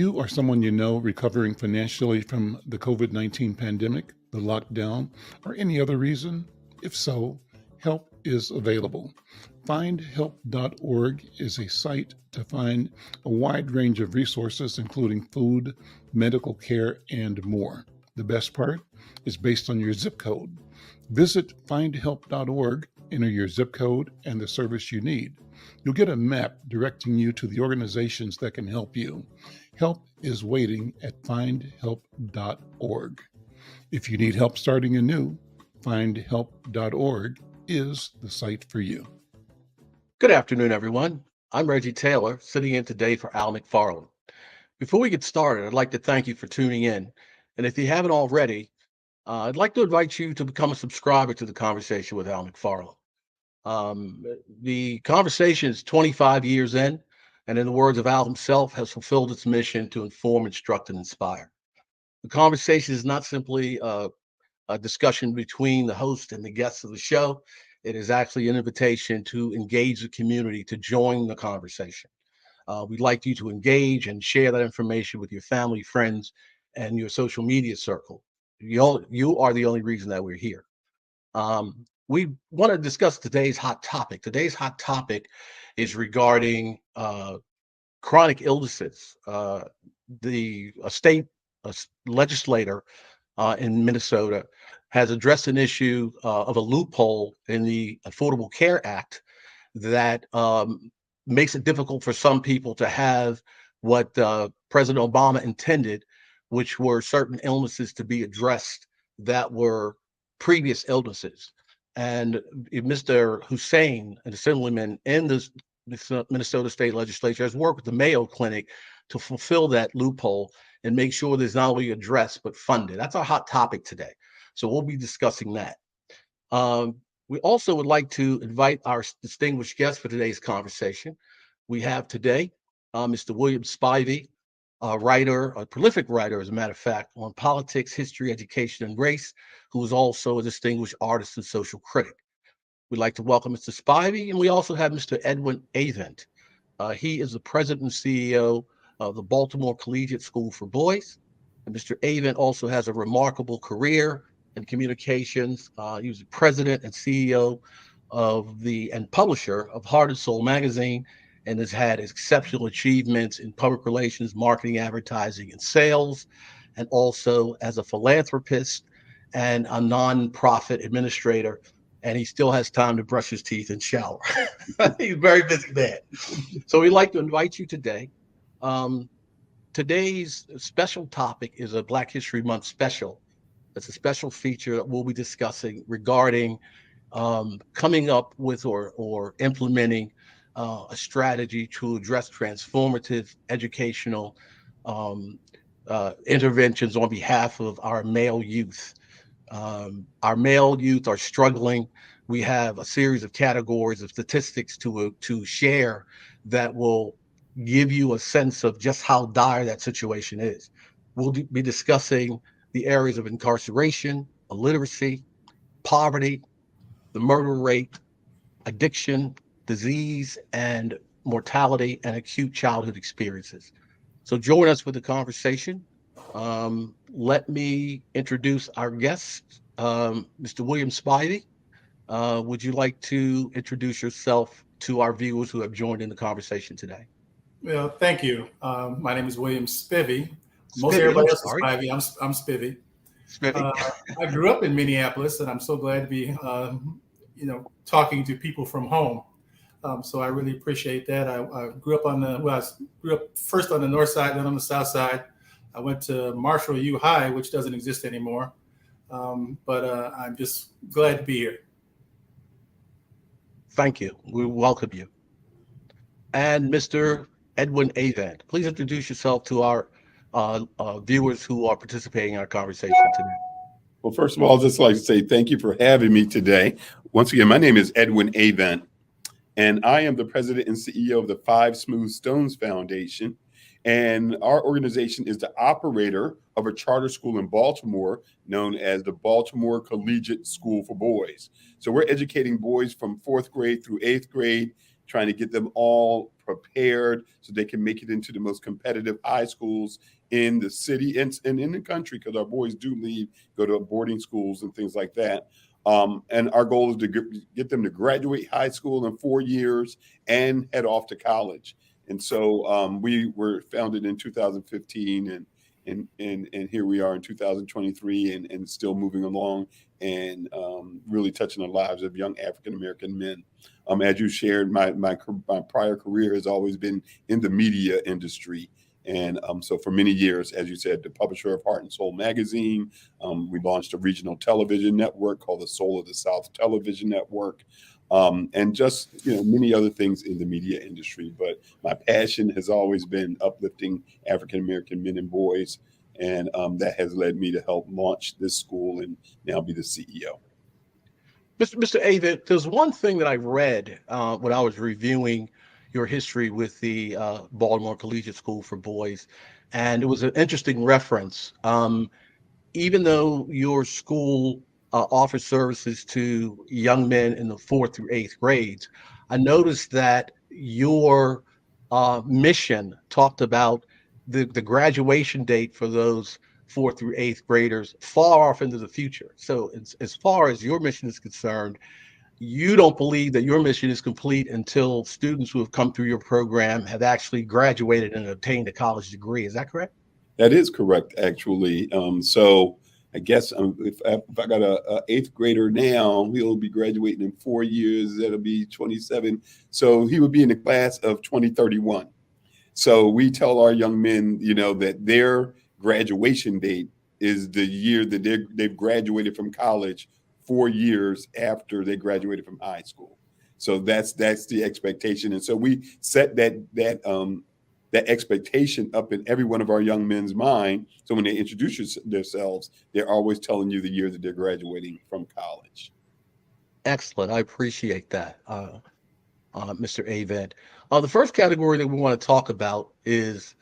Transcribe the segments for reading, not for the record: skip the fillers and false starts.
you or someone you know recovering financially from the COVID-19 pandemic, the lockdown, or any other reason? If so, help is available. Findhelp.org is a site to find a wide range of resources, including food, medical care, and more. The best part is based on your zip code. Visit findhelp.org, enter your zip code and the service you need. You'll get a map directing you to the organizations that can help you. Help is waiting at findhelp.org. If you need help starting anew, findhelp.org is the site for you. Good afternoon, everyone. I'm Regi Taylor, sitting in today for Al McFarlane. Before we get started, I'd like to thank you for tuning in. And if you haven't already, I'd like to invite you to become a subscriber to the Conversation with Al McFarlane. The conversation is 25 years in, and in the words of Al himself, has fulfilled its mission to inform, instruct, and inspire. The conversation is not simply a discussion between the host and the guests of the show. It is actually an invitation to engage the community to join the conversation. We'd like you to engage and share that information with your family, friends, and your social media circle. You are the only reason that we're here. We want to discuss today's hot topic. Today's hot topic is regarding chronic illnesses. The state legislator in Minnesota has addressed an issue of a loophole in the Affordable Care Act that makes it difficult for some people to have what President Obama intended, which were certain illnesses to be addressed that were previous illnesses. And Mr. Hussein, an assemblyman in the Minnesota State Legislature, has worked with the Mayo Clinic to fulfill that loophole and make sure there's not only addressed but funded. That's our hot topic today. So we'll be discussing that. We also would like to invite our distinguished guest for today's conversation. We have today Mr. William Spivey, a prolific writer, as a matter of fact, on politics, history, education, and race, who is also a distinguished artist and social critic. We'd like to welcome Mr. Spivey, and we also have Mr. Edwin Avent. He is the president and CEO of the Baltimore Collegiate School for Boys. And Mr. Avent also has a remarkable career in communications. He was the president and CEO and publisher of Heart and Soul magazine, and has had exceptional achievements in public relations, marketing, advertising, and sales, and also as a philanthropist and a nonprofit administrator. And he still has time to brush his teeth and shower. He's a very busy man. So we'd like to invite you today. Today's special topic is a Black History Month special. It's a special feature that we'll be discussing regarding coming up with or implementing a strategy to address transformative educational interventions on behalf of our male youth. Our male youth are struggling. We have a series of categories of statistics to share that will give you a sense of just how dire that situation is. We'll be discussing the areas of incarceration, illiteracy, poverty, the murder rate, addiction, disease, and mortality, and acute childhood experiences. So join us for the conversation. Let me introduce our guest, Mr. William Spivey. Would you like to introduce yourself to our viewers who have joined in the conversation today? Well, thank you. My name is William Spivey. Most everybody else is Spivey. I'm Spivey. I grew up in Minneapolis, and I'm so glad to be, talking to people from home. So I really appreciate that. I grew up I grew up first on the north side, then on the south side. I went to Marshall U High, which doesn't exist anymore. But I'm just glad to be here. Thank you. We welcome you. And Mr. Edwin Avent, please introduce yourself to our viewers who are participating in our conversation today. Well, first of all, I'd just like to say thank you for having me today. Once again, my name is Edwin Avent, and I am the president and CEO of the Five Smooth Stones Foundation. And our organization is the operator of a charter school in Baltimore known as the Baltimore Collegiate School for Boys. So we're educating boys from 4th grade through 8th grade, trying to get them all prepared so they can make it into the most competitive high schools in the city and in the country, because our boys do leave, go to boarding schools and things like that. And our goal is to get them to graduate high school in 4 years and head off to college. And so we were founded in 2015, and here we are in 2023, and still moving along and really touching the lives of young African-American men. As you shared, my prior career has always been in the media industry. And so for many years, as you said, the publisher of Heart and Soul magazine, we launched a regional television network called the Soul of the South Television Network, and just many other things in the media industry. But my passion has always been uplifting African-American men and boys, and that has led me to help launch this school and now be the CEO. Mr. Avent, there's one thing that I read when I was reviewing your history with the Baltimore Collegiate School for Boys, and it was an interesting reference. Even though your school offers services to young men in the 4th through 8th grades, I noticed that your mission talked about the graduation date for those 4th through 8th graders far off into the future. So as far as your mission is concerned, you don't believe that your mission is complete until students who have come through your program have actually graduated and obtained a college degree. Is that correct? That is correct, actually. So I guess if I got a 8th grader now, he'll be graduating in 4 years. That'll be 27. So he would be in the class of 2031. So we tell our young men, that their graduation date is the year that they've graduated from college 4 years after they graduated from high school. So that's the expectation. And so we set that expectation up in every one of our young men's mind. So when they introduce themselves, they're always telling you the year that they're graduating from college. Excellent. I appreciate that, Mr. Avent. The first category that we want to talk about is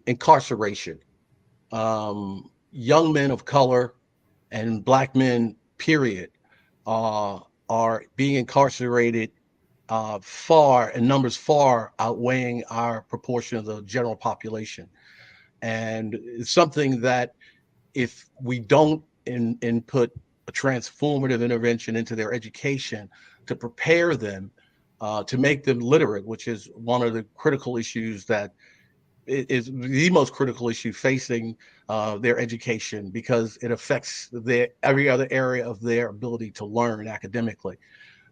incarceration. Young men of color and Black men, period, are being incarcerated in numbers far outweighing our proportion of the general population. And it's something that if we don't input a transformative intervention into their education to prepare them, to make them literate, which is one of the critical issues that is the most critical issue facing their education, because it affects every other area of their ability to learn academically.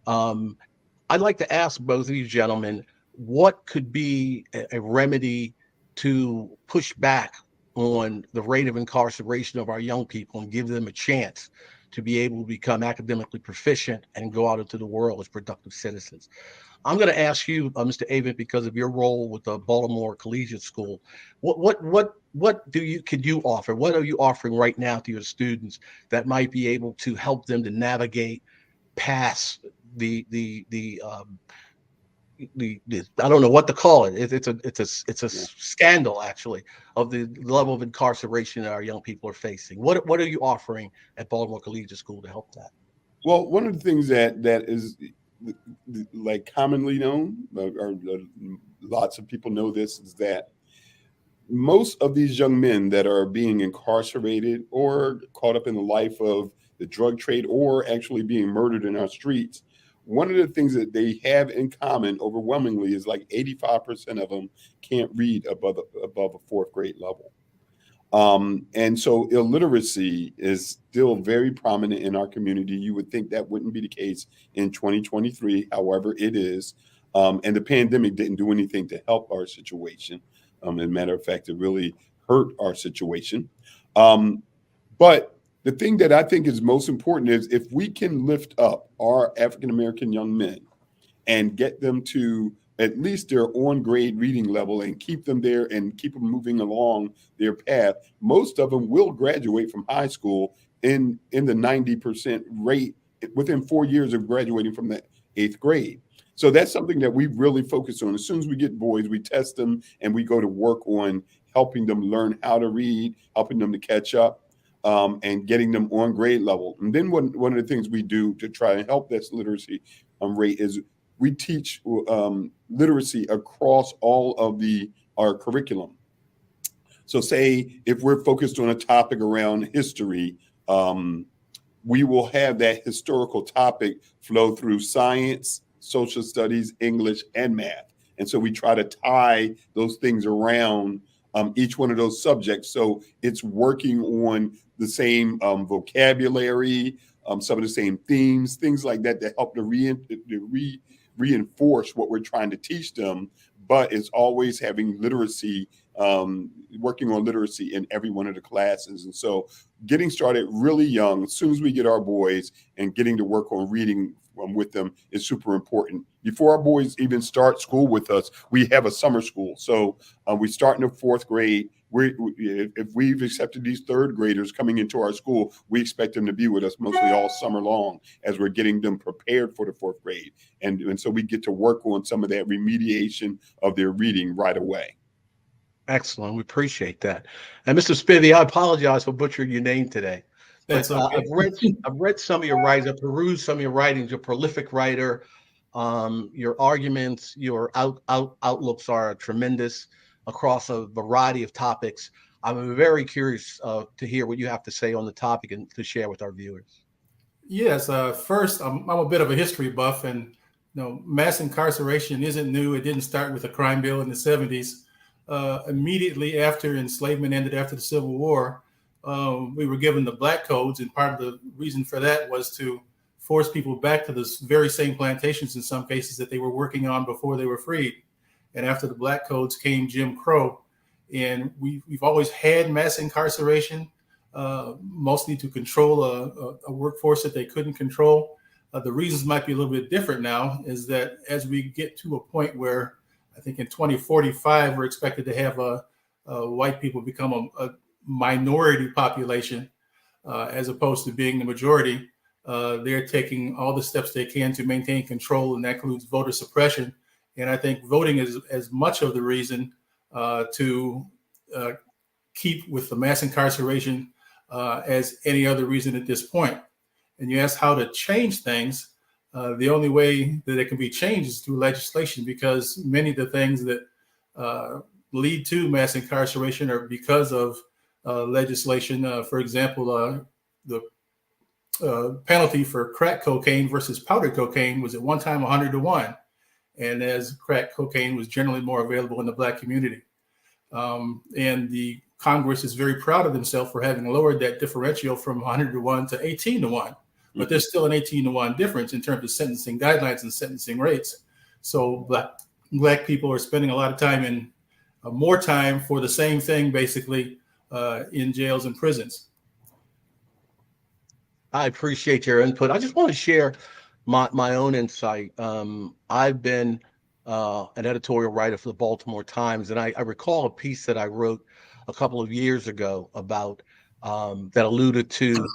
I'd like to ask both of you gentlemen, what could be a remedy to push back on the rate of incarceration of our young people and give them a chance to be able to become academically proficient and go out into the world as productive citizens? I'm going to ask you, Mr. Avent, because of your role with the Baltimore Collegiate School, what could you offer? What are you offering right now to your students that might be able to help them to navigate past the I don't know what to call it. It's a scandal, actually, of the level of incarceration that our young people are facing. What are you offering at Baltimore Collegiate School to help that? Well, one of the things that is like commonly known, or lots of people know this, is that most of these young men that are being incarcerated or caught up in the life of the drug trade or actually being murdered in our streets, one of the things that they have in common overwhelmingly is like 85% of them can't read above a 4th grade level. And so illiteracy is still very prominent in our community. You would think that wouldn't be the case in 2023. However, it is. And the pandemic didn't do anything to help our situation. As a matter of fact, it really hurt our situation. But the thing that I think is most important is if we can lift up our African-American young men and get them to at least their on-grade reading level and keep them there and keep them moving along their path, most of them will graduate from high school in the 90% rate within 4 years of graduating from the 8th grade. So that's something that we really focus on. As soon as we get boys, we test them and we go to work on helping them learn how to read, helping them to catch up, and getting them on grade level. And then one of the things we do to try and help this literacy rate is we teach literacy across all of our curriculum. So say if we're focused on a topic around history, we will have that historical topic flow through science, social studies, English, and math. And so we try to tie those things around each one of those subjects. So it's working on the same vocabulary, some of the same themes, things like that help to reinforce what we're trying to teach them. But it's always having literacy, working on literacy in every one of the classes. And so getting started really young, as soon as we get our boys, and getting to work on reading with them is super important. Before our boys even start school with us, we have a summer school. So we start in the 4th grade. If we've accepted these 3rd graders coming into our school, we expect them to be with us mostly all summer long as we're getting them prepared for the 4th grade. And so we get to work on some of that remediation of their reading right away. Excellent. We appreciate that. And Mr. Spivey, I apologize for butchering your name today. That's okay. I've read some of your writings. I've perused some of your writings. You're a prolific writer. Your arguments, your outlooks are tremendous across a variety of topics. I'm very curious to hear what you have to say on the topic and to share with our viewers. Yes. First, I'm a bit of a history buff, and mass incarceration isn't new. It didn't start with a crime bill in the 70s. Immediately after enslavement ended after the Civil War, we were given the black codes, and part of the reason for that was to force people back to the very same plantations in some cases that they were working on before they were freed. And after the black codes came Jim Crow, and we've always had mass incarceration, mostly to control a workforce that they couldn't control. The reasons might be a little bit different now, is that as we get to a point where I think in 2045, we're expected to have white people become a minority population as opposed to being the majority. They're taking all the steps they can to maintain control, and that includes voter suppression. And I think voting is as much of the reason to keep with the mass incarceration as any other reason at this point. And you ask how to change things. The only way that it can be changed is through legislation, because many of the things that lead to mass incarceration are because of legislation. For example, the penalty for crack cocaine versus powdered cocaine was at one time 100 to 1. And as crack cocaine was generally more available in the Black community. And the Congress is very proud of themselves for having lowered that differential from 100 to 1 to 18 to 1. But there's still an 18 to 1 difference in terms of sentencing guidelines and sentencing rates. So black people are spending a lot of time in more time for the same thing, basically, in jails and prisons. I appreciate your input. I just want to share my own insight. I've been an editorial writer for the Baltimore Times, and I recall a piece that I wrote a couple of years ago about that alluded to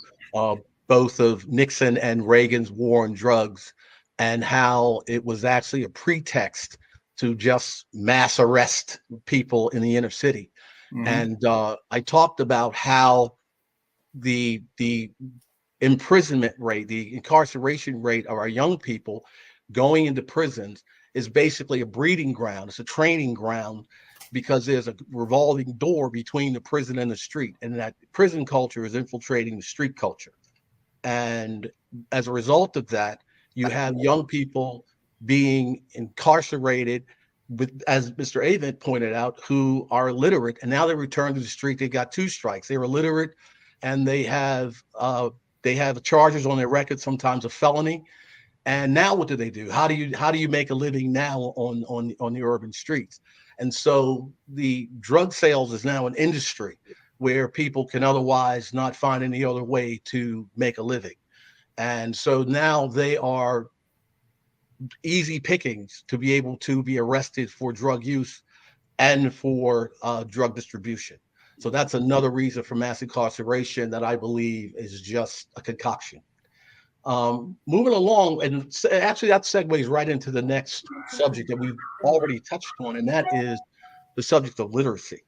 both of Nixon and Reagan's war on drugs, and how it was actually a pretext to just mass arrest people in the inner city. Mm-hmm. And I talked about how the imprisonment rate, the incarceration rate of our young people going into prisons is basically a breeding ground. It's a training ground, because there's a revolving door between the prison and the street, and that prison culture is infiltrating the street culture. And as a result of that, you have young people being incarcerated with, as Mr. Avent pointed out, who are illiterate, and now they return to the street. They got 2 strikes. They were illiterate, and they have charges on their record, sometimes a felony. And now what do? How do you make a living now on the urban streets? And so the drug sales is now an industry where people can otherwise not find any other way to make a living. And so now they are easy pickings to be able to be arrested for drug use and for drug distribution. So that's another reason for mass incarceration that I believe is just a concoction. Moving along, and actually that segues right into the next subject that we've already touched on, and that is the subject of literacy.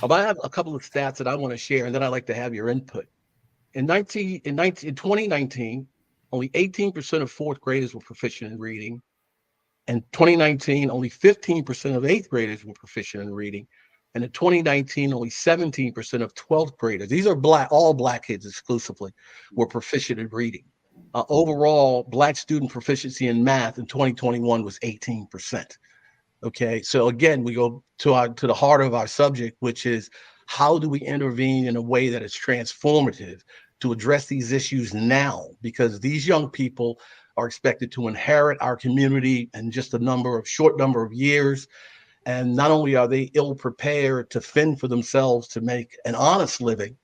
I have a couple of stats that I want to share, and then I'd like to have your input. In 2019, only 18% of 4th graders were proficient in reading, In 2019, only 15% of 8th graders were proficient in reading. And in 2019, only 17% of 12th graders, these are all black kids exclusively, were proficient in reading. Overall, black student proficiency in math in 2021 was 18%. Okay, so again, we go to the heart of our subject, which is how do we intervene in a way that is transformative to address these issues now? Because these young people are expected to inherit our community in just a short number of years. And not only are they ill prepared to fend for themselves to make an honest living,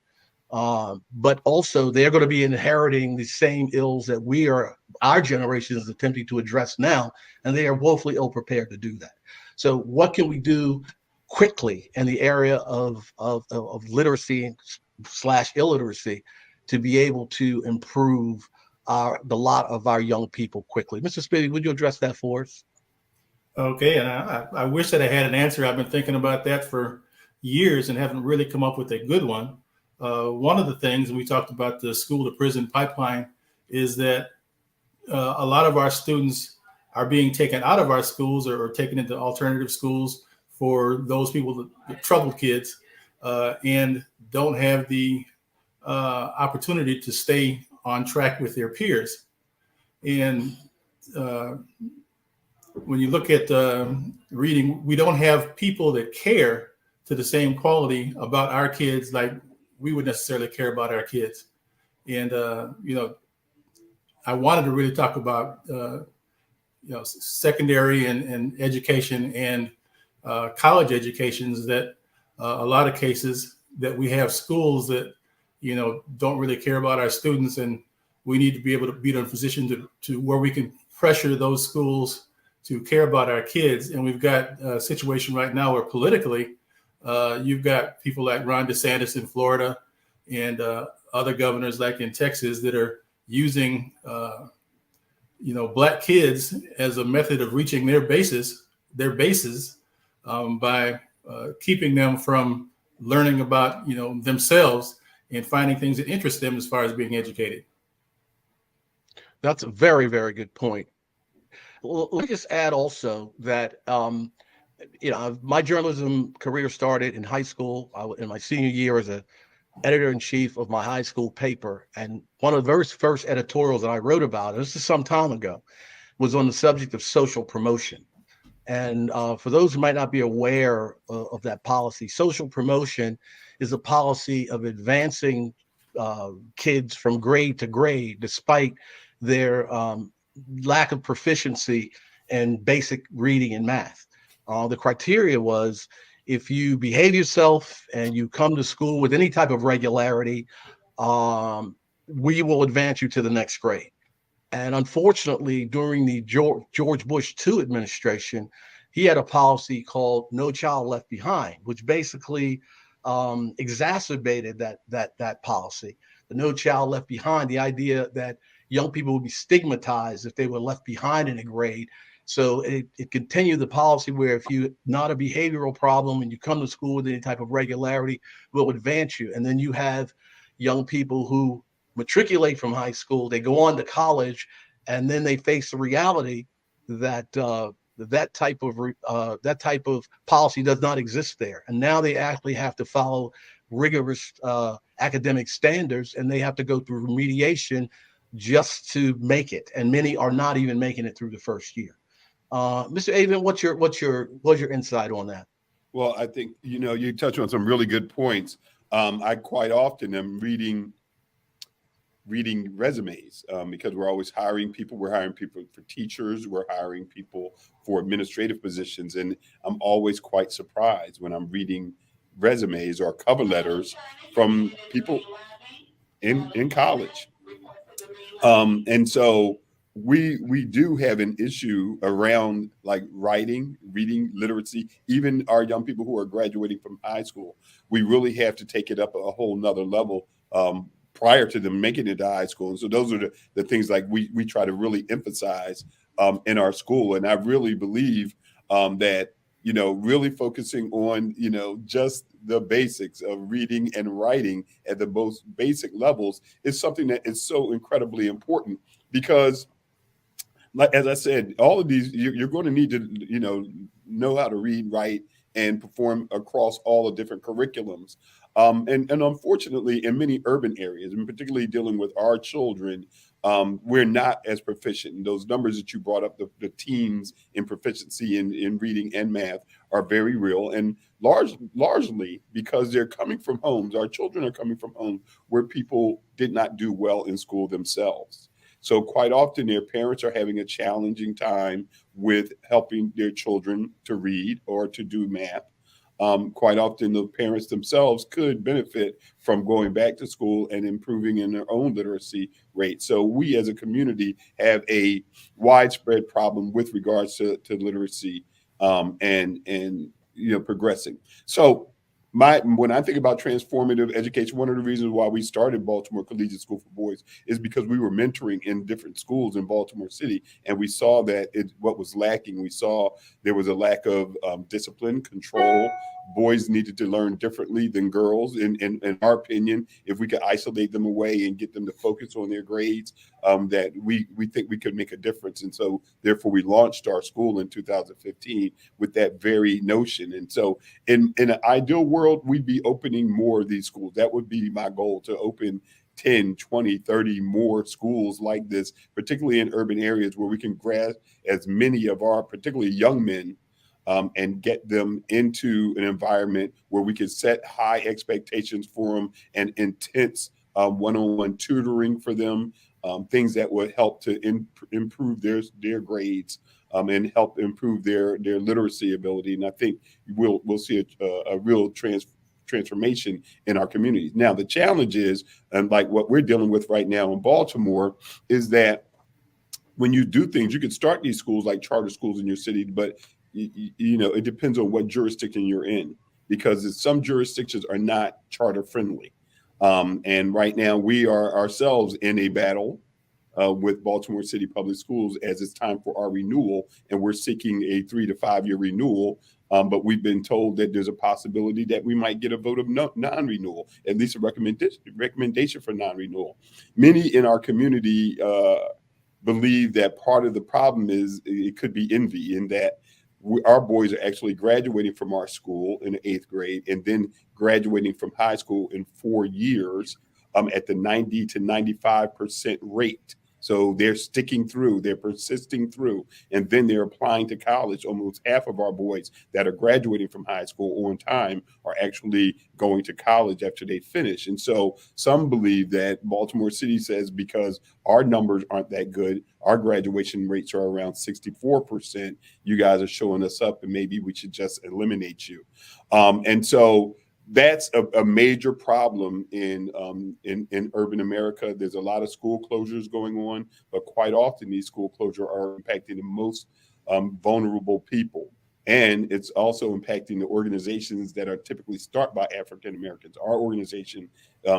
but also they're going to be inheriting the same ills that our generation is attempting to address now, and they are woefully ill prepared to do that. So what can we do quickly in the area of literacy / illiteracy to be able to improve the lot of our young people quickly? Mr. Spivey, would you address that for us? Okay, and I wish that I had an answer. I've been thinking about that for years and haven't really come up with a good one. One of the things, and we talked about the school to prison pipeline, is that a lot of our students are being taken out of our schools or taken into alternative schools for those people, the troubled kids, and don't have the opportunity to stay on track with their peers. And when you look at reading, we don't have people that care to the same quality about our kids like we would necessarily care about our kids. And, I wanted to really talk about, secondary and education and college educations that a lot of cases that we have schools that, don't really care about our students. And we need to be able to be in a position to where we can pressure those schools to care about our kids. And we've got a situation right now where politically, you've got people like Ron DeSantis in Florida and other governors like in Texas that are using, black kids as a method of reaching their bases by keeping them from learning about, themselves and finding things that interest them as far as being educated. That's a very, very good point. Let me just add also that, my journalism career started in high school. In my senior year as a editor-in-chief of my high school paper. And one of the very first editorials that I wrote about, and this is some time ago, was on the subject of social promotion. And for those who might not be aware of that policy, social promotion is a policy of advancing kids from grade to grade, despite their lack of proficiency in basic reading and math. The criteria was, if you behave yourself and you come to school with any type of regularity, we will advance you to the next grade. And unfortunately, during the George Bush II administration, he had a policy called No Child Left Behind, which basically exacerbated that policy. The No Child Left Behind, the idea that young people would be stigmatized if they were left behind in a grade. So it continued the policy where if you're not a behavioral problem and you come to school with any type of regularity, we'll advance you. And then you have young people who matriculate from high school, they go on to college, and then they face the reality that that type of policy does not exist there. And now they actually have to follow rigorous academic standards, and they have to go through remediation just to make it. And many are not even making it through the first year. Mr. Avent, what's your insight on that? Well, I think, you touch on some really good points. I quite often am reading resumes because we're always hiring people. We're hiring people for teachers. We're hiring people for administrative positions. And I'm always quite surprised when I'm reading resumes or cover letters from people in college. And so we do have an issue around like writing, reading, literacy, even our young people who are graduating from high school. We really have to take it up a whole nother level prior to them making it to high school. And so those are the things like we try to really emphasize in our school. And I really believe that, really focusing on, just the basics of reading and writing at the most basic levels is something that is so incredibly important, because like as I said, all of these you're going to need to know how to read, write, and perform across all the different curriculums. And unfortunately, in many urban areas, and particularly dealing with our children, we're not as proficient. And those numbers that you brought up, the teens in proficiency in reading and math, are very real, and largely because they're coming from homes. Our children are coming from homes where people did not do well in school themselves. So quite often their parents are having a challenging time with helping their children to read or to do math. Quite often the parents themselves could benefit from going back to school and improving in their own literacy rate. So we as a community have a widespread problem with regards to literacy and progressing. So when I think about transformative education, one of the reasons why we started Baltimore Collegiate School for Boys is because we were mentoring in different schools in Baltimore City, and we saw that what was lacking. We saw there was a lack of discipline, control. Boys needed to learn differently than girls. In our opinion, if we could isolate them away and get them to focus on their grades, that we think we could make a difference. And so therefore we launched our school in 2015 with that very notion. And so in an ideal world, we'd be opening more of these schools. That would be my goal, to open 10, 20, 30 more schools like this, particularly in urban areas where we can grasp as many of our particularly young men and get them into an environment where we can set high expectations for them and intense one-on-one tutoring for them, things that would help to improve their grades and help improve their literacy ability. And I think we'll see a real transformation in our communities. Now, the challenge is, and like what we're dealing with right now in Baltimore, is that when you do things, you can start these schools like charter schools in your city, but it depends on what jurisdiction you're in, because some jurisdictions are not charter friendly. And right now we are ourselves in a battle with Baltimore City Public Schools as it's time for our renewal, and we're seeking a 3 to 5 year renewal. But we've been told that there's a possibility that we might get a vote of non-renewal, at least a recommendation for non-renewal. Many in our community believe that part of the problem is it could be envy, in that our boys are actually graduating from our school in the 8th grade and then graduating from high school in 4 years at the 90 to 95% rate. So they're sticking through, they're persisting through, and then they're applying to college. Almost half of our boys that are graduating from high school on time are actually going to college after they finish. And so some believe that Baltimore City says, because our numbers aren't that good, our graduation rates are around 64%, you guys are showing us up and maybe we should just eliminate you. And so that's a major problem in urban America. There's a lot of school closures going on, but quite often these school closures are impacting the most vulnerable people. And it's also impacting the organizations that are typically started by African Americans. Our organization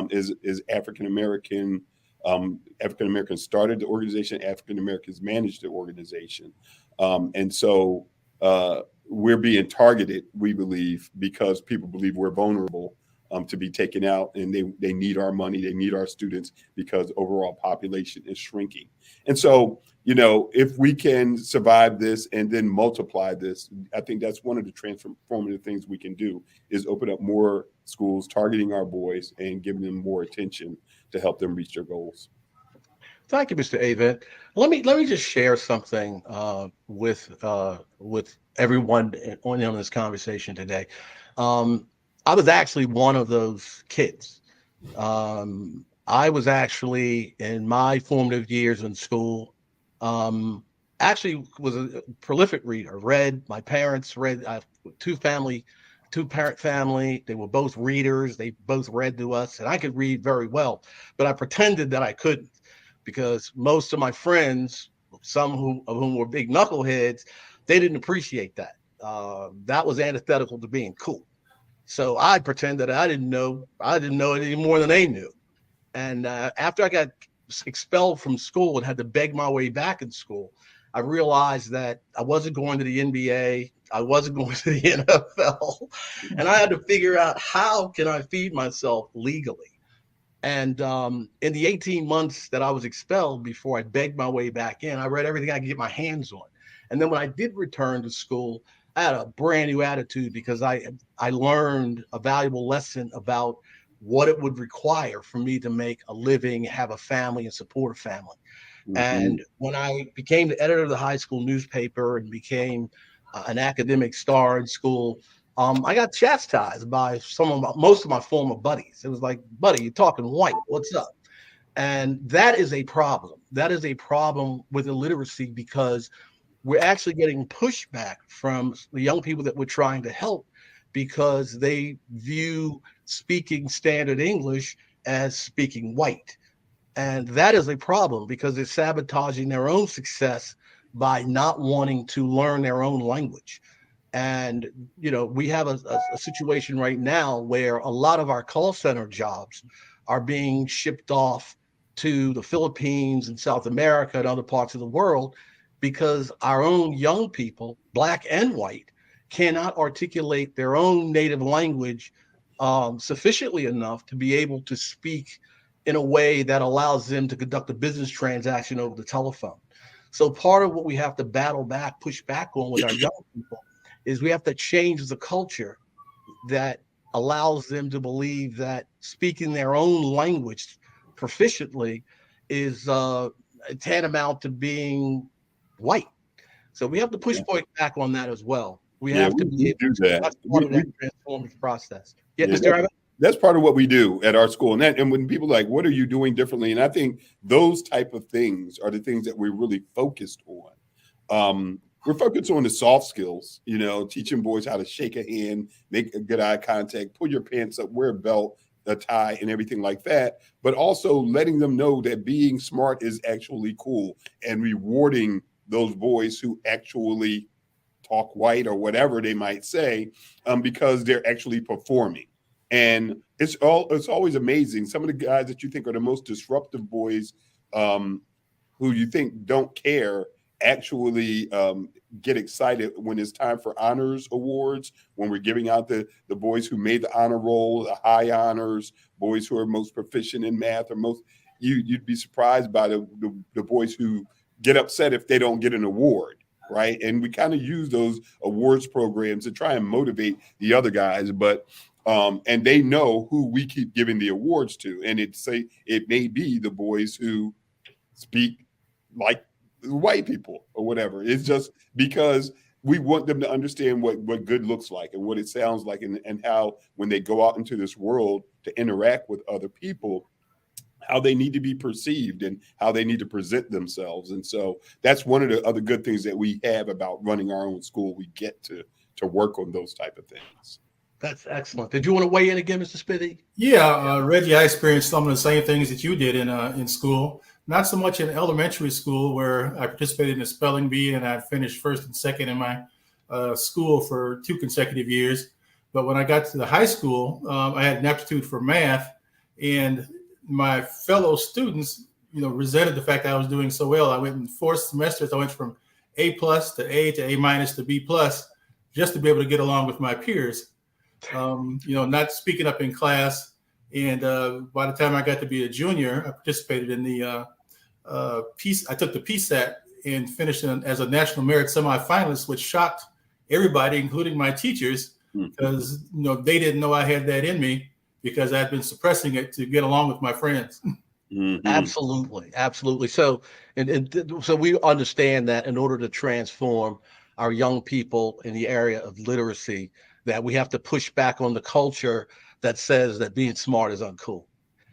is African American. African Americans started the organization. African Americans managed the organization. And so we're being targeted, we believe, because people believe we're vulnerable to be taken out, and they need our money, they need our students, because overall population is shrinking. And so, if we can survive this and then multiply this, I think that's one of the transformative things we can do, is open up more schools targeting our boys and giving them more attention to help them reach their goals. Thank you, Mr. Avent. Let me just share something with everyone on this conversation today. I was actually one of those kids. I was actually, in my formative years in school, actually was a prolific reader. My parents read. I have two-parent family. They were both readers. They both read to us, and I could read very well, but I pretended that I couldn't, because most of my friends, some of whom were big knuckleheads, they didn't appreciate that. That was antithetical to being cool. So I pretended I didn't know it any more than they knew. And after I got expelled from school and had to beg my way back in school, I realized that I wasn't going to the NBA. I wasn't going to the NFL. And I had to figure out, how can I feed myself legally? And in the 18 months that I was expelled before I begged my way back in, I read everything I could get my hands on. And then when I did return to school, I had a brand new attitude because I learned a valuable lesson about what it would require for me to make a living, have a family, and support a family. And when I became the editor of the high school newspaper and became an academic star in school, I got chastised by most of my former buddies. It was like, buddy, you're talking white. What's up? And that is a problem. That is a problem with illiteracy because we're actually getting pushback from the young people that we're trying to help because they view speaking standard English as speaking white. And that is a problem because they're sabotaging their own success by not wanting to learn their own language. And, we have a situation right now where a lot of our call center jobs are being shipped off to the Philippines and South America and other parts of the world because our own young people, black and white, cannot articulate their own native language sufficiently enough to be able to speak in a way that allows them to conduct a business transaction over the telephone. So part of what we have to push back on with our young people is we have to change the culture that allows them to believe that speaking their own language proficiently is tantamount to being white. So we have to push back on that as well. We have to be able to do that. That's part of that transformative process. Yeah, Mr. Avent? That's part of what we do at our school. And when people are like, what are you doing differently? And I think those type of things are the things that we're really focused on. We're focused on the soft skills, teaching boys how to shake a hand, make a good eye contact, pull your pants up, wear a belt, a tie, and everything like that. But also letting them know that being smart is actually cool and rewarding those boys who actually talk white or whatever they might say, because they're actually performing. And it's always amazing. Some of the guys that you think are the most disruptive boys, who you think don't care, actually get excited when it's time for honors awards, when we're giving out the boys who made the honor roll, the high honors, boys who are most proficient in math, or you'd be surprised by the boys who get upset if they don't get an award. Right. And we kind of use those awards programs to try and motivate the other guys. But and they know who we keep giving the awards to. And it may be the boys who speak like white people or whatever. It's just because we want them to understand what good looks like and what it sounds like, and how when they go out into this world to interact with other people, how they need to be perceived and how they need to present themselves. And so that's one of the other good things that we have about running our own school. We get to work on those type of things. That's excellent. Did you want to weigh in again, Mr. Spivey? Yeah, Reggie, I experienced some of the same things that you did in school. Not so much in elementary school, where I participated in the spelling bee and I finished first and second in my school for 2 consecutive years. But when I got to the high school, I had an aptitude for math, and my fellow students, resented the fact that I was doing so well. I went in 4 semesters. I went from A+ to A to A- to B+, just to be able to get along with my peers. Not speaking up in class. And by the time I got to be a junior, I participated in the I took the PSAT and finished as a national merit semifinalist, which shocked everybody, including my teachers, because they didn't know I had that in me because I'd been suppressing it to get along with my friends. Mm-hmm. Absolutely. So, so we understand that in order to transform our young people in the area of literacy, that we have to push back on the culture that says that being smart is uncool.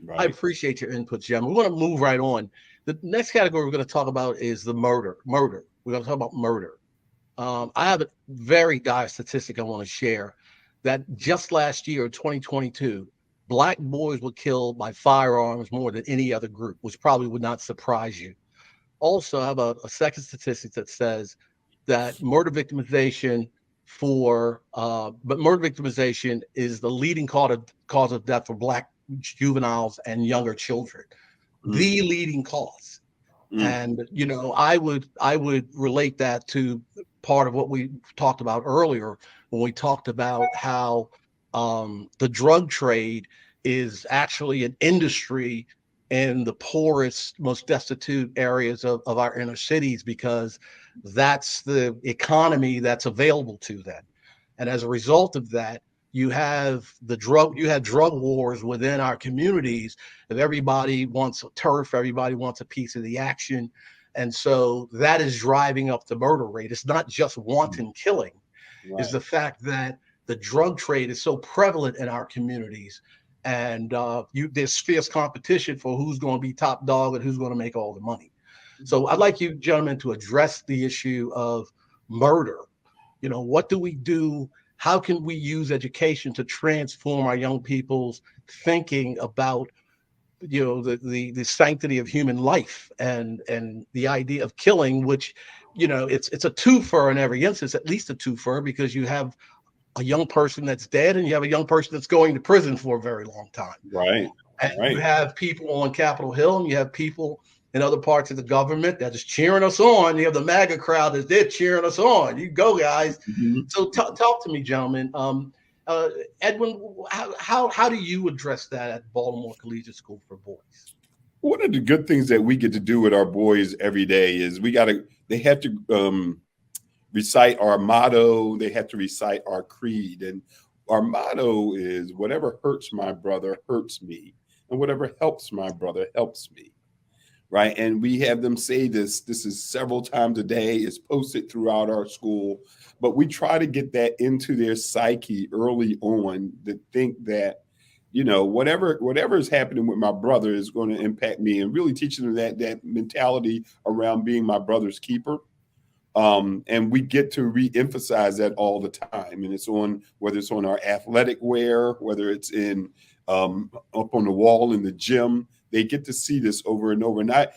Right. I appreciate your input, Jim. We want to move right on. The next category we're going to talk about is the murder. We're going to talk about murder. I have a very dire statistic I want to share that just last year, 2022, Black boys were killed by firearms more than any other group, which probably would not surprise you. Also, I have a second statistic that says that murder victimization is the leading cause of death for Black juveniles and younger children. The leading cause. And I would relate that to part of what we talked about earlier when we talked about how the drug trade is actually an industry in the poorest, most destitute areas of our inner cities, because that's the economy that's available to them. And as a result of that, you have drug wars within our communities. If everybody wants a turf, everybody wants a piece of the action. And so that is driving up the murder rate. It's not just wanton killing, Right. is the fact that the drug trade is so prevalent in our communities. And there's fierce competition for who's going to be top dog and who's going to make all the money. So I'd like you gentlemen to address the issue of murder. You know, what do we do? How can we use education to transform our young people's thinking about, you know, the sanctity of human life and the idea of killing, which, you know, it's a twofer in every instance, at least a twofer, because you have a young person that's dead and you have a young person that's going to prison for a very long time. Right. And Right. you have people on Capitol Hill and you have people in other parts of the government that is cheering us on. You have the MAGA crowd that's there cheering us on. You go, guys. Mm-hmm. So talk to me, gentlemen. Edwin, how do you address that at Baltimore Collegiate School for Boys? One of the good things that we get to do with our boys every day is they have to recite our motto. They have to recite our creed. And our motto is, whatever hurts my brother hurts me, and whatever helps my brother helps me. Right. And we have them say this is several times a day. It's posted throughout our school, but we try to get that into their psyche early on, to think that, you know, whatever is happening with my brother is going to impact me, and really teaching them that mentality around being my brother's keeper. And we get to re-emphasize that all the time. And it's on, whether it's on our athletic wear, whether it's in up on the wall in the gym, they get to see this over and over. And I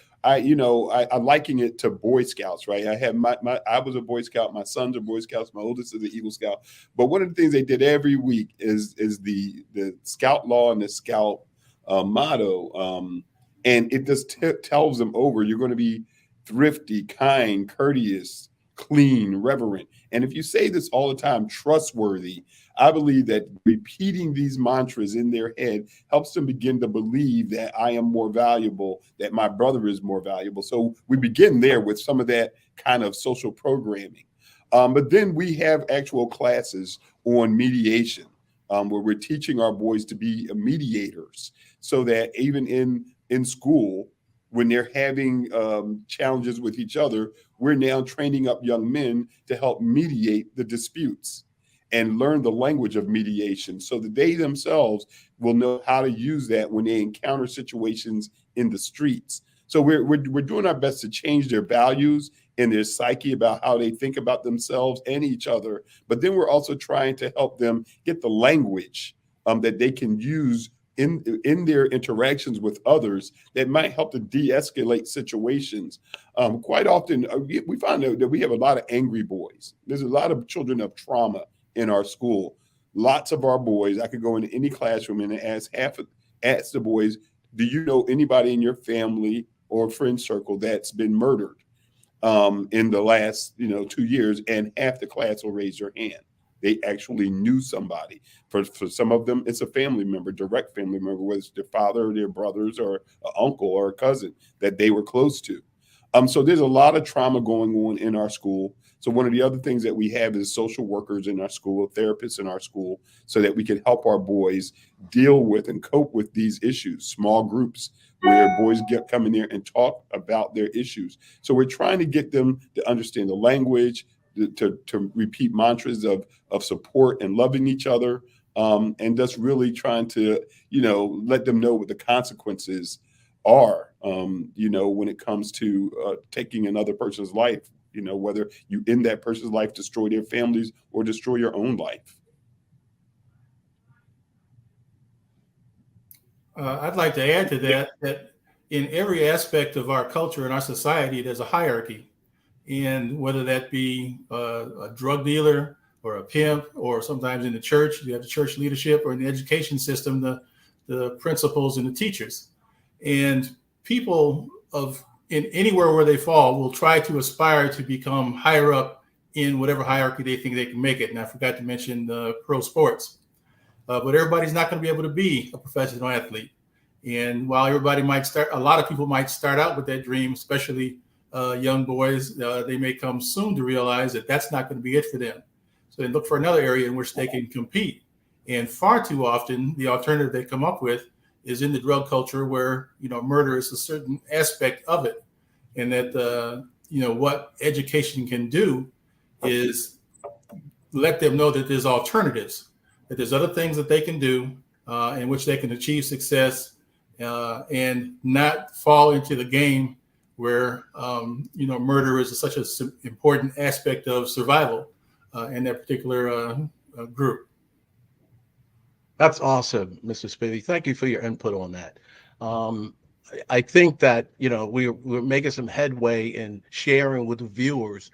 liken it to Boy Scouts, right? I was a Boy Scout. My sons are Boy Scouts. My oldest is an Eagle Scout. But one of the things they did every week is the Scout law and the Scout motto. And it just tells them over, you're going to be thrifty, kind, courteous, clean, reverent. And if you say this all the time, trustworthy, I believe that repeating these mantras in their head helps them begin to believe that I am more valuable, that my brother is more valuable. So we begin there with some of that kind of social programming. But then we have actual classes on mediation, where we're teaching our boys to be mediators, so that even in school, when they're having challenges with each other, we're now training up young men to help mediate the disputes and learn the language of mediation, so that they themselves will know how to use that when they encounter situations in the streets. So we're doing our best to change their values and their psyche about how they think about themselves and each other. But then we're also trying to help them get the language that they can use in their interactions with others that might help to de-escalate situations. Quite often, we find out that we have a lot of angry boys. There's a lot of children of trauma in our school. Lots of our boys, I could go into any classroom and ask the boys, do you know anybody in your family or friend circle that's been murdered in the last 2 years? And half the class will raise their hand. They actually knew somebody. For some of them, it's a family member, direct family member, whether it's their father or their brothers or an uncle or a cousin that they were close to. So there's a lot of trauma going on in our school. So one of the other things that we have is social workers in our school, therapists in our school, so that we can help our boys deal with and cope with these issues. Small groups where boys come in there and talk about their issues. So we're trying to get them to understand the language, to repeat mantras of support and loving each other, and just really trying to, let them know what the consequences are, when it comes to taking another person's life, whether you in that person's life destroy their families or destroy your own life. I'd like to add to that in every aspect of our culture and our society, there's a hierarchy. And whether that be a drug dealer or a pimp, or sometimes in the church, you have the church leadership, or in the education system, the principals and the teachers. And people in anywhere where they fall will try to aspire to become higher up in whatever hierarchy they think they can make it. And I forgot to mention the pro sports. but everybody's not going to be able to be a professional athlete. And while everybody might start, a lot of people might start out with that dream, especially young boys, they may come soon to realize that that's not going to be it for them. So they look for another area in which they can compete. And far too often, the alternative they come up with is in the drug culture where, murder is a certain aspect of it. And that, what education can do is let them know that there's alternatives, that there's other things that they can do in which they can achieve success and not fall into the game where, murder is such an important aspect of survival in that particular group. That's awesome, Mr. Spivey. Thank you for your input on that. I think that, we're making some headway in sharing with the viewers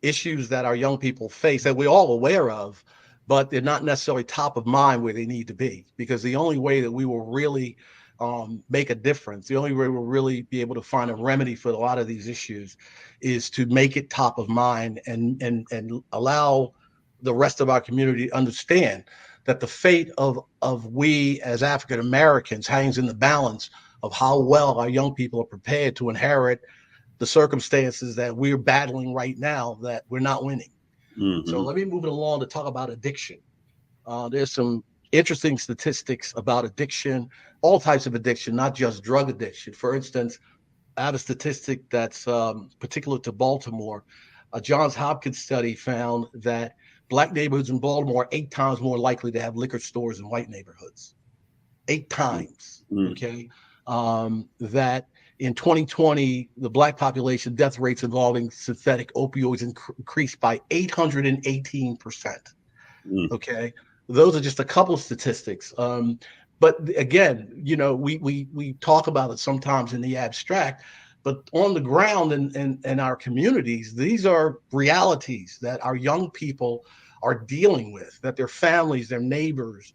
issues that our young people face that we're all aware of, but they're not necessarily top of mind where they need to be. Because the only way that we will really make a difference, the only way we'll really be able to find a remedy for a lot of these issues is to make it top of mind and allow the rest of our community to understand that the fate of we as African Americans hangs in the balance of how well our young people are prepared to inherit the circumstances that we're battling right now that we're not winning. Mm-hmm. So let me move it along to talk about addiction. There's some interesting statistics about addiction, all types of addiction, not just drug addiction. For instance, I have a statistic that's particular to Baltimore. A Johns Hopkins study found that Black neighborhoods in Baltimore are 8 times more likely to have liquor stores than white neighborhoods. 8 times, okay? That in 2020, the Black population death rates involving synthetic opioids increased by 818%, okay? Those are just a couple of statistics. But again, we talk about it sometimes in the abstract, but on the ground in our communities, these are realities that our young people are dealing with, that their families, their neighbors,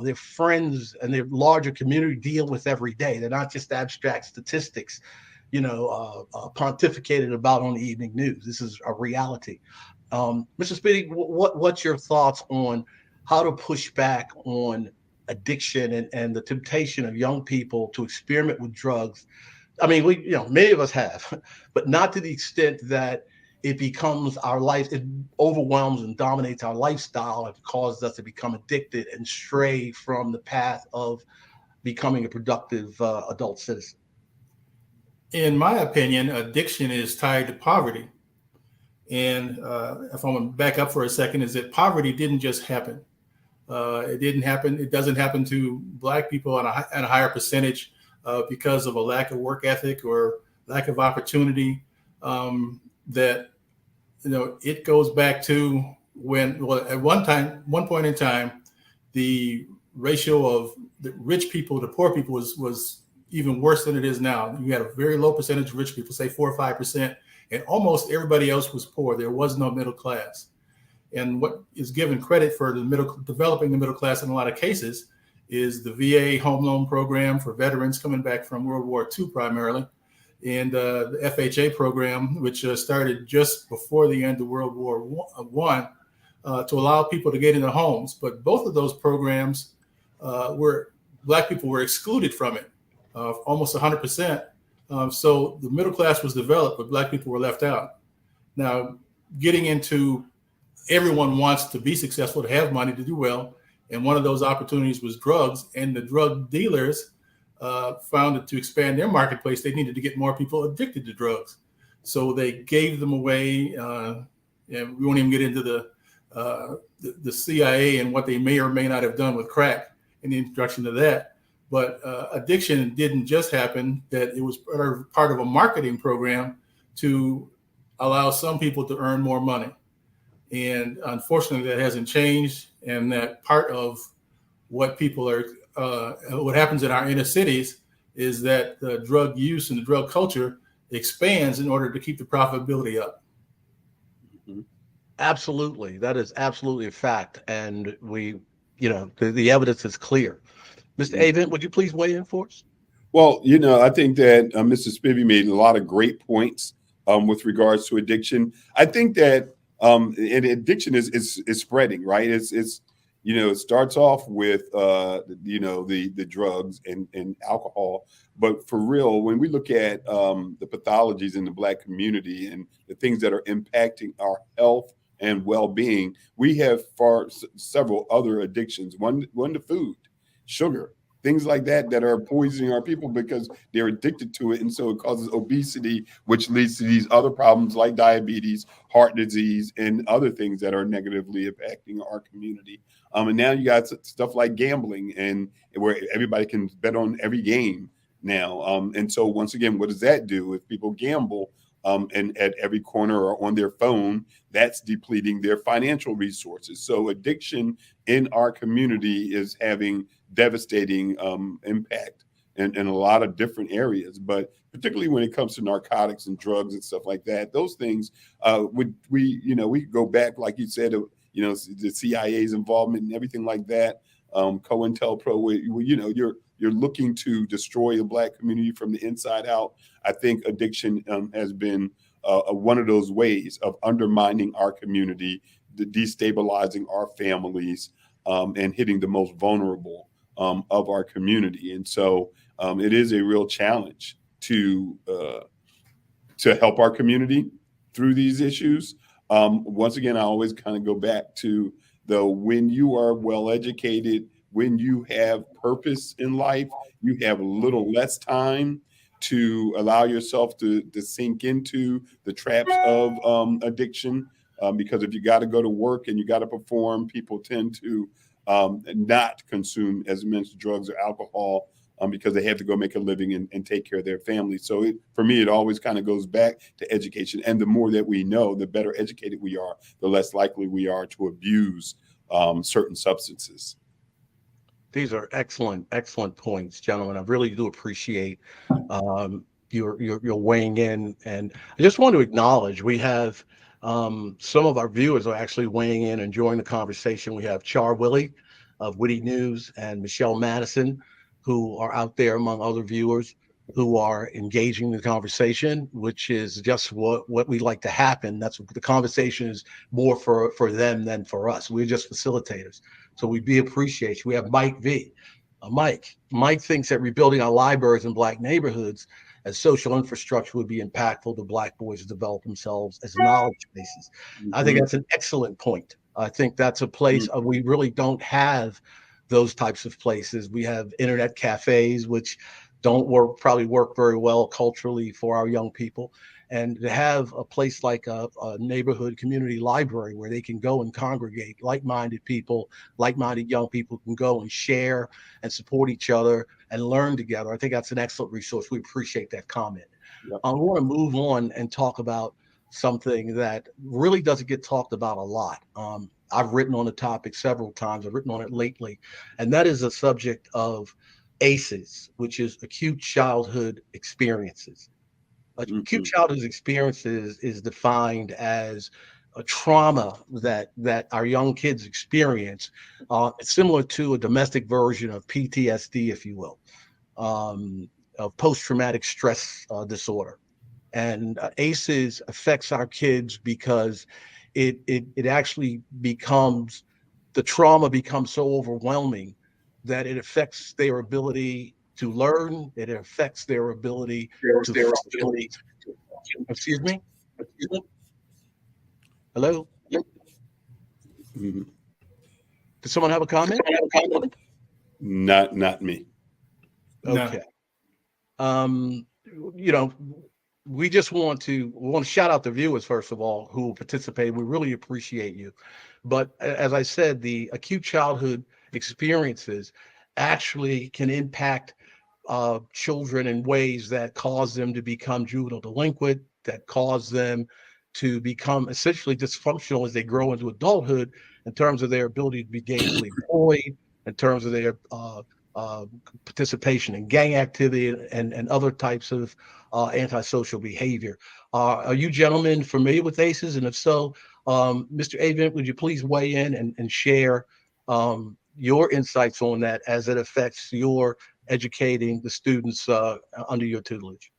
their friends, and their larger community deal with every day. They're not just abstract statistics, pontificated about on the evening news. This is a reality. Mr. Spivey, what's your thoughts on how to push back on addiction and the temptation of young people to experiment with drugs? I mean, many of us have, but not to the extent that it becomes our life, it overwhelms and dominates our lifestyle and causes us to become addicted and stray from the path of becoming a productive adult citizen. In my opinion, addiction is tied to poverty. And if I'm going to back up for a second, is that poverty didn't just happen. It didn't happen. It doesn't happen to Black people at a higher percentage because of a lack of work ethic or lack of opportunity. That it goes back to at one point in time, the ratio of the rich people to poor people was even worse than it is now. You had a very low percentage of rich people, say 4 or 5%, and almost everybody else was poor. There was no middle class. And what is given credit for developing the middle class in a lot of cases is the VA home loan program for veterans coming back from World War II primarily, and the FHA program, which started just before the end of World War I, to allow people to get into homes. But both of those programs Black people were excluded from it, almost 100%. So the middle class was developed, but Black people were left out. Now, getting into everyone wants to be successful, to have money, to do well. And one of those opportunities was drugs, and the drug dealers found that to expand their marketplace, they needed to get more people addicted to drugs. So they gave them away, and we won't even get into the CIA and what they may or may not have done with crack in the introduction to that. But addiction didn't just happen, that it was part of a marketing program to allow some people to earn more money. And unfortunately, that hasn't changed. And that part of what people are, what happens in our inner cities is that the drug use and the drug culture expands in order to keep the profitability up. Absolutely. That is absolutely a fact. And the evidence is clear. Mr. Avent, would you please weigh in for us? Well, I think that Mr. Spivey made a lot of great points with regards to addiction. I think that and addiction is spreading, right? It's it starts off with, the drugs and alcohol. But for real, when we look at the pathologies in the Black community and the things that are impacting our health and well-being, we have several other addictions. One to food, sugar, things like that are poisoning our people because they're addicted to it. And so it causes obesity, which leads to these other problems like diabetes, heart disease, and other things that are negatively impacting our community. And now you got stuff like gambling, and where everybody can bet on every game now. And so once again, what does that do? If people gamble and at every corner or on their phone, that's depleting their financial resources. So addiction in our community is having devastating impact in a lot of different areas, but particularly when it comes to narcotics and drugs and stuff like that, those things we could go back, like you said, the CIA's involvement and everything like that, COINTELPRO, where you're looking to destroy the Black community from the inside out. I think addiction has been one of those ways of undermining our community, destabilizing our families, and hitting the most vulnerable of our community. And so it is a real challenge to help our community through these issues. Once again, I always kind of go back to when you are well educated, when you have purpose in life, you have a little less time to allow yourself to sink into the traps of addiction. Because if you got to go to work and you got to perform, people tend to not consume, as mentioned, drugs or alcohol because they have to go make a living and take care of their family. So for me, it always kind of goes back to education. And the more that we know, the better educated we are, the less likely we are to abuse certain substances. These are excellent points, gentlemen. I really do appreciate your weighing in. And I just want to acknowledge we have some of our viewers are actually weighing in and joining the conversation. We have Char Willie of Witty News and Michelle Madison, who are out there among other viewers who are engaging the conversation, which is just what we like to happen. That's what the conversation is, more for them than for us. We're just facilitators. So we appreciate you. We have Mike V. Mike thinks that rebuilding our libraries in Black neighborhoods as social infrastructure would be impactful to Black boys to develop themselves as knowledge bases. Mm-hmm. I think that's an excellent point. I think that's a place we really don't have those types of places. We have internet cafes, which don't probably work very well culturally for our young people. And to have a place like a neighborhood community library where they can go and congregate, like-minded people, like-minded young people can go and share and support each other and learn together. I think that's an excellent resource. We appreciate that comment. Yep. I want to move on and talk about something that really doesn't get talked about a lot. I've written on the topic several times. I've written on it lately, and that is a subject of ACEs, which is acute childhood experiences. Acute childhood experiences is defined as a trauma that our young kids experience. It's similar to a domestic version of PTSD, if you will, of post-traumatic stress disorder. And ACEs affects our kids because it actually becomes, the trauma becomes so overwhelming that it affects their ability to learn. It affects their ability to excuse me. Hello. Mm-hmm. Does someone have a comment? Not me. Okay. No. We just want to shout out the viewers, first of all, who participate. We really appreciate you. But as I said, the acute childhood experiences actually can impact children in ways that cause them to become juvenile delinquent, that cause them to become essentially dysfunctional as they grow into adulthood in terms of their ability to be gainfully employed, in terms of their participation in gang activity and other types of antisocial behavior. Are you gentlemen familiar with ACEs? And if so, Mr. Avent, would you please weigh in and share your insights on that as it affects your educating the students under your tutelage?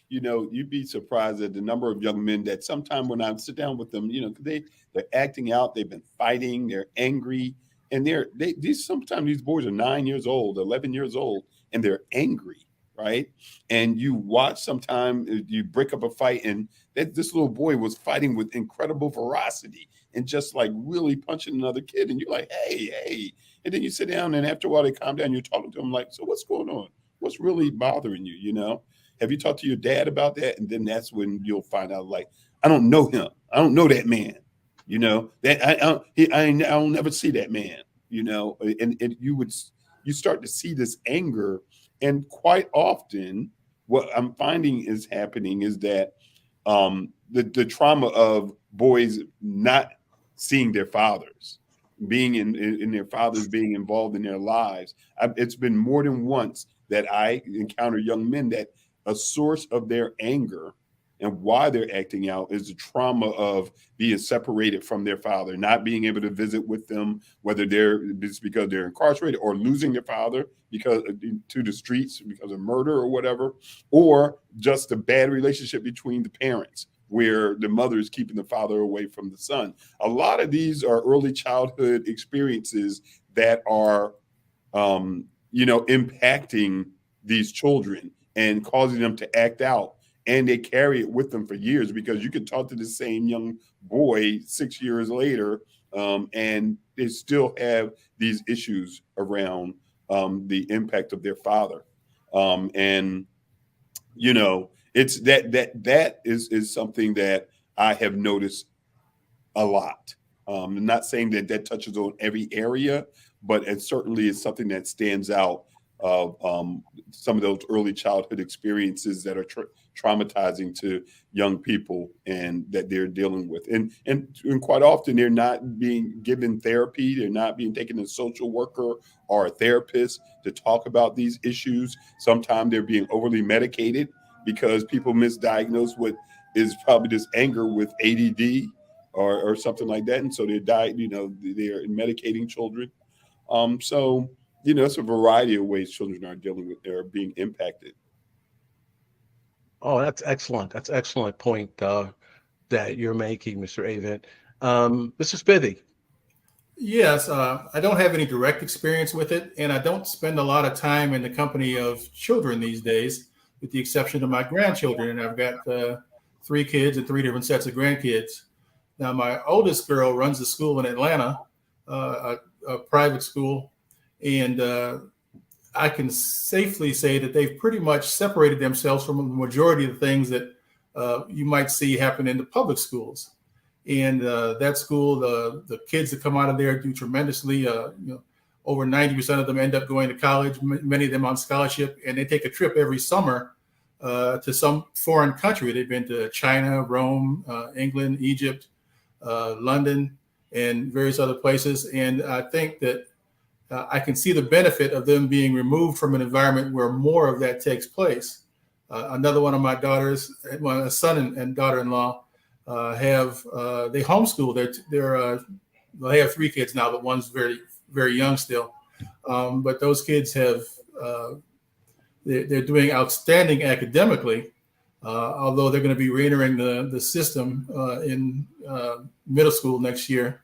You'd be surprised at the number of young men that sometimes when I sit down with them, they're acting out, they've been fighting, they're angry, and these sometimes these boys are 9 years old, 11 years old, and they're angry, right? And you watch sometime you break up a fight, and this little boy was fighting with incredible ferocity and just like really punching another kid, and you're like, hey, and then you sit down, and after a while they calm down. You're talking to them like, so what's going on? What's really bothering you? You know, have you talked to your dad about that? And then that's when you'll find out, like, I don't know him. I don't know that man. You know, that I'll never see that man. You know, and you start to see this anger, and quite often, what I'm finding is happening is that the trauma of boys not seeing their fathers, being in their fathers being involved in their lives. It's been more than once that I encounter young men that a source of their anger and why they're acting out is the trauma of being separated from their father, not being able to visit with them, whether it's because they're incarcerated or losing their father because to the streets because of murder or whatever, or just a bad relationship between the parents where the mother is keeping the father away from the son. A lot of these are early childhood experiences that are, impacting these children and causing them to act out. And they carry it with them for years, because you can talk to the same young boy 6 years later, and they still have these issues around the impact of their father. It's that is something that I have noticed a lot. I'm not saying that touches on every area, but it certainly is something that stands out of some of those early childhood experiences that are traumatizing to young people and that they're dealing with. And quite often they're not being given therapy. They're not being taken to a social worker or a therapist to talk about these issues. Sometimes they're being overly medicated because people misdiagnose what is probably just anger with ADD or something like that. And so they're they're medicating children. It's a variety of ways children are dealing with, they're being impacted. Oh, that's excellent. That's an excellent point that you're making, Mr. Avent. Mr. Spivey. Yes, I don't have any direct experience with it, and I don't spend a lot of time in the company of children these days, with the exception of my grandchildren. And I've got 3 kids and 3 different sets of grandkids. Now, my oldest girl runs a school in Atlanta, a private school, and I can safely say that they've pretty much separated themselves from the majority of the things that you might see happen in the public schools. And that school, the kids that come out of there do tremendously. Over 90% of them end up going to college, many of them on scholarship, and they take a trip every summer to some foreign country. They've been to China, Rome, England, Egypt, London, and various other places. And I think that I can see the benefit of them being removed from an environment where more of that takes place. Another one of my daughters, my son and daughter-in-law, they homeschool. They have 3 kids now, but one's very, very young still. But those kids they're doing outstanding academically, although they're going to be reentering the system in middle school next year.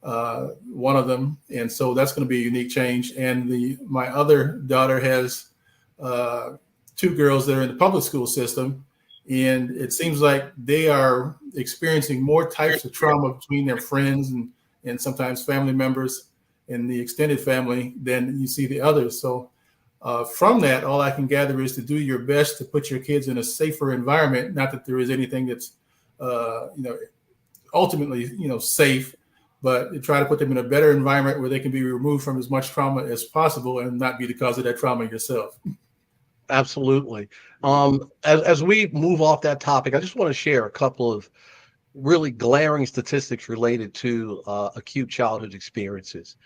One of them, and so that's going to be a unique change. And my other daughter has 2 girls that are in the public school system, and it seems like they are experiencing more types of trauma between their friends and sometimes family members in the extended family than you see the others. So from that, all I can gather is to do your best to put your kids in a safer environment. Not that there is anything that's ultimately safe, but try to put them in a better environment where they can be removed from as much trauma as possible and not be the cause of that trauma yourself. Absolutely. As we move off that topic, I just want to share a couple of really glaring statistics related to acute childhood experiences.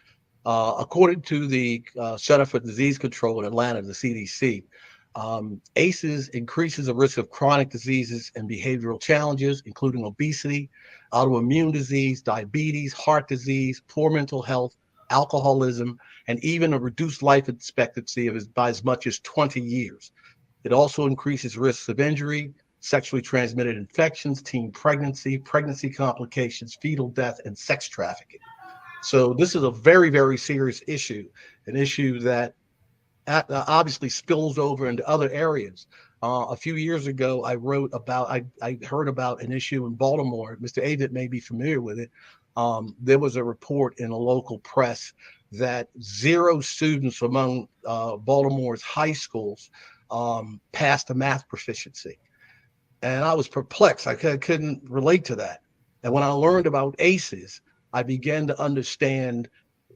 According to the Center for Disease Control in Atlanta, the CDC, ACEs increases the risk of chronic diseases and behavioral challenges, including obesity, autoimmune disease, diabetes, heart disease, poor mental health, alcoholism, and even a reduced life expectancy by as much as 20 years. It also increases risks of injury, sexually transmitted infections, teen pregnancy, pregnancy complications, fetal death, and sex trafficking. So this is a very, very serious issue, an issue that obviously spills over into other areas. A few years ago, I heard about an issue in Baltimore. Mr. Avent may be familiar with it. There was a report in a local press that 0 students among Baltimore's high schools passed a math proficiency. And I was perplexed. I couldn't relate to that. And when I learned about ACEs, I began to understand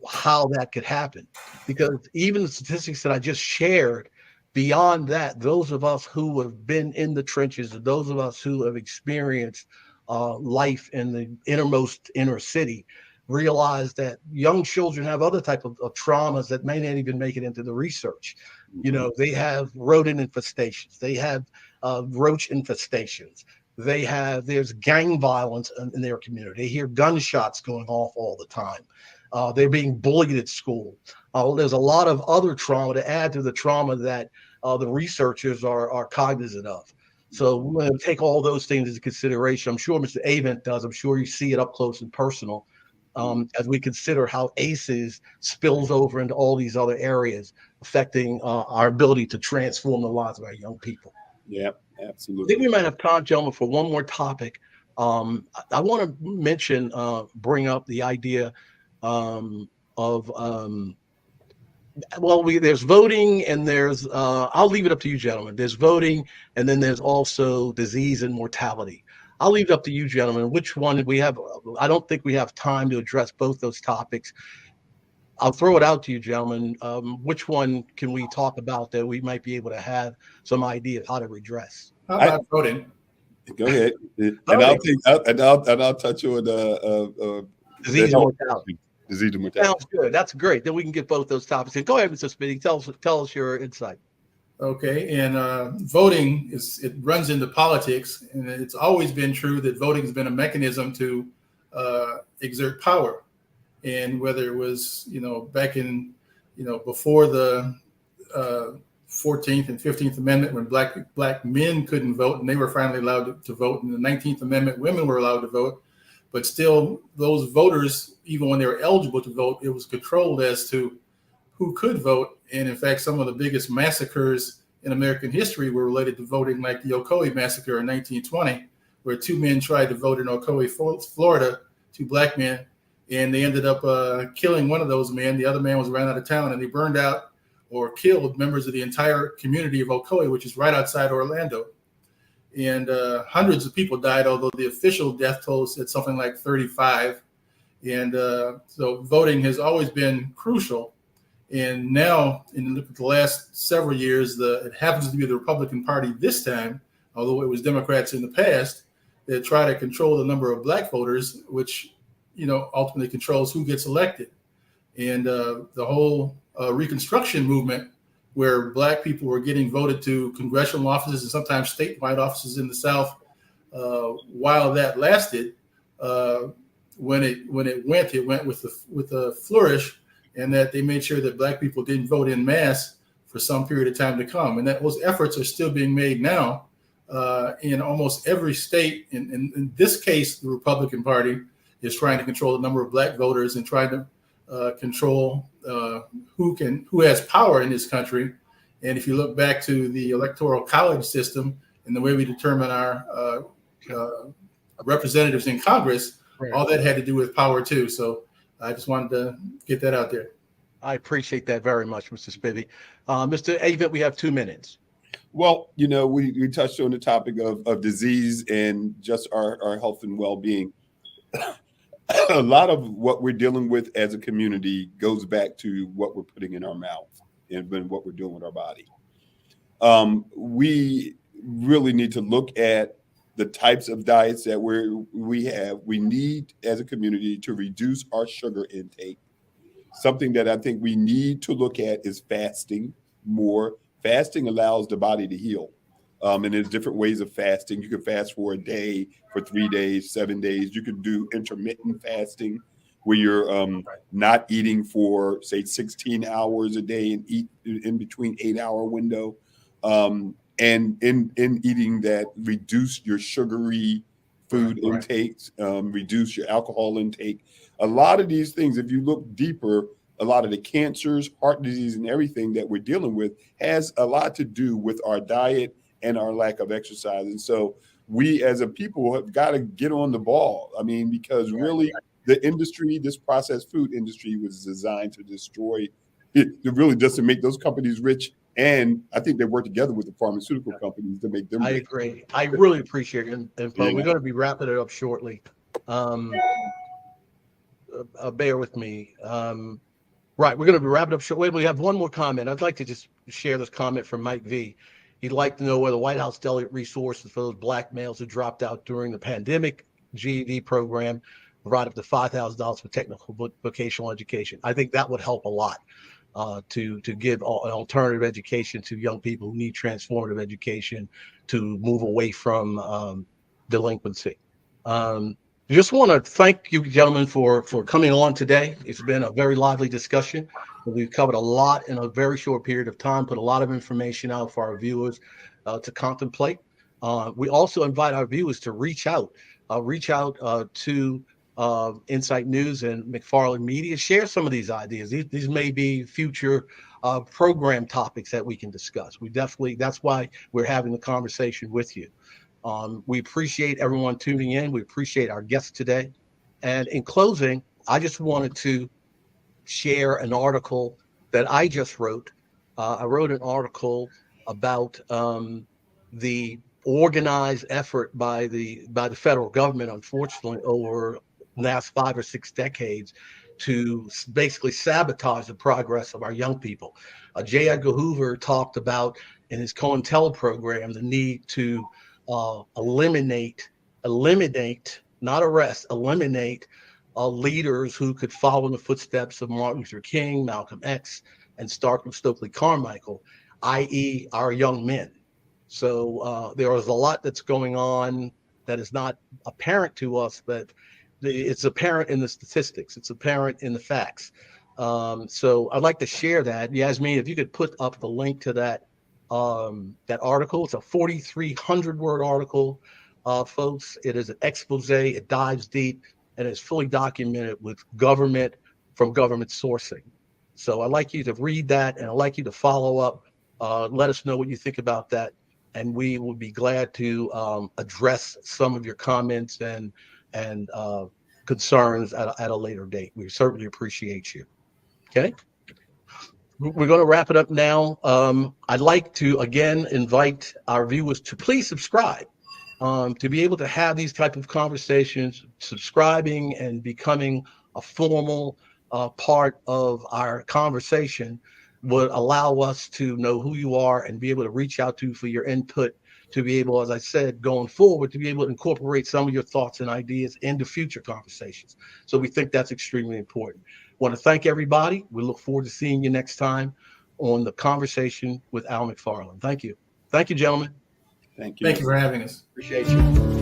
how that could happen. Because even the statistics that I just shared, beyond that, those of us who have been in the trenches, those of us who have experienced life in the inner city, realize that young children have other type of traumas that may not even make it into the research. They have rodent infestations. They have roach infestations. There's gang violence in their community. They hear gunshots going off all the time. They're being bullied at school. There's a lot of other trauma to add to the trauma that the researchers are cognizant of. So we're going to take all those things into consideration. I'm sure Mr. Avent does. I'm sure you see it up close and personal as we consider how ACEs spills over into all these other areas, affecting our ability to transform the lives of our young people. Yeah, I absolutely. think we might have time, gentlemen, for one more topic. I want to bring up the idea there's voting and there's, I'll leave it up to you, gentlemen. There's voting, and then there's also disease and mortality. I'll leave it up to you, gentlemen. Which one we have? I don't think we have time to address both those topics. I'll throw it out to you, gentlemen. Which one can we talk about that we might be able to have some idea of how to redress? How about voting? Go ahead, and I'll touch on disease and mortality. Disease and mortality. Sounds good. That's great. Then we can get both those topics in. Go ahead, Mr. Spivey. Tell us your insight. Okay, and voting it runs into politics, and it's always been true that voting has been a mechanism to exert power. And whether it was back in before the 14th and 15th Amendment, when black men couldn't vote and they were finally allowed to vote, and the 19th Amendment, women were allowed to vote, but still those voters, even when they were eligible to vote, it was controlled as to who could vote. And in fact, some of the biggest massacres in American history were related to voting, like the Ocoee massacre in 1920, where 2 men tried to vote in Ocoee, Florida, 2 black men, and they ended up killing one of those men. The other man was ran out of town, and they burned out or killed members of the entire community of Ocoee, which is right outside Orlando. And hundreds of people died, although the official death toll said something like 35. And so voting has always been crucial. And now, in the last several years, it happens to be the Republican Party this time, although it was Democrats in the past, that try to control the number of black voters, which ultimately controls who gets elected. And the whole Reconstruction movement, where black people were getting voted to congressional offices and sometimes statewide offices in the South, while that lasted, when it went with a flourish, and that they made sure that black people didn't vote in mass for some period of time to come. And that those efforts are still being made now in almost every state. In this case, the Republican Party is trying to control the number of black voters and trying to control who has power in this country. And if you look back to the Electoral College system and the way we determine our representatives in Congress, right, all that had to do with power too. So I just wanted to get that out there. I appreciate that very much, Mr. Spivey. Mr. Avent, we have 2 minutes. Well, we touched on the topic of disease and just our health and well-being. A lot of what we're dealing with as a community goes back to what we're putting in our mouth and what we're doing with our body. We really need to look at the types of diets that we have. We need, as a community, to reduce our sugar intake. Something that I think we need to look at is fasting more. Fasting allows the body to heal. And there's different ways of fasting. You can fast for a day, for 3 days, 7 days. You could do intermittent fasting, where you're not eating for, say, 16 hours a day and eat in between 8-hour window. And in eating that, reduce your sugary food intakes, reduce your alcohol intake. A lot of these things, if you look deeper, a lot of the cancers, heart disease, and everything that we're dealing with has a lot to do with our diet and our lack of exercise. And so we as a people have got to get on the ball. I mean, because really the industry, this processed food industry was designed to destroy it. It really does to make those companies rich. And I think they work together with the pharmaceutical companies to make them rich. I agree. I really appreciate your info. Yeah. We're going to be wrapping it up shortly. Bear with me. Right, we're going to be wrapping up shortly. We have one more comment. I'd like to just share this comment from Mike V. He'd like to know where the White House delegate resources for those Black males who dropped out during the pandemic GED program provide up to $5,000 for technical vocational education. I think that would help a lot to give an alternative education to young people who need transformative education to move away from delinquency. Just want to thank you, gentlemen, for coming on today. It's been a very lively discussion. We've covered a lot in a very short period of time, put a lot of information out for our viewers to contemplate. We also invite our viewers to reach out to Insight News and McFarlane Media. Share some of these ideas. These may be future program topics that we can discuss. That's why we're having the conversation with you. We appreciate everyone tuning in. We appreciate our guests today. And in closing, I just wanted to share an article that I just wrote. I wrote an article about the organized effort by the federal government, unfortunately, over the last 5 or 6 decades to basically sabotage the progress of our young people. J. Edgar Hoover talked about in his COINTEL program the need to eliminate, not arrest, eliminate leaders who could follow in the footsteps of Martin Luther King, Malcolm X, and Stokely Carmichael, i.e. our young men. So there is a lot that's going on that is not apparent to us, but it's apparent in the statistics. It's apparent in the facts. So I'd like to share that. Yasmin, if you could put up the link to that article. It's a 4,300 word article, folks. It is an expose. It dives deep and it's fully documented with government sourcing. So I'd like you to read that and I'd like you to follow up. Let us know what you think about that. And we will be glad to address some of your comments and concerns at a later date. We certainly appreciate you. Okay. We're going to wrap it up now. I'd like to, again, invite our viewers to please subscribe to be able to have these type of conversations. Subscribing and becoming a formal part of our conversation would allow us to know who you are and be able to reach out to you for your input, to be able, as I said, going forward, to be able to incorporate some of your thoughts and ideas into future conversations. So we think that's extremely important. I want to thank everybody. We look forward to seeing you next time on the conversation with Al McFarlane. Thank you. Thank you, gentlemen. Thank you. Thank you for having us. Appreciate you.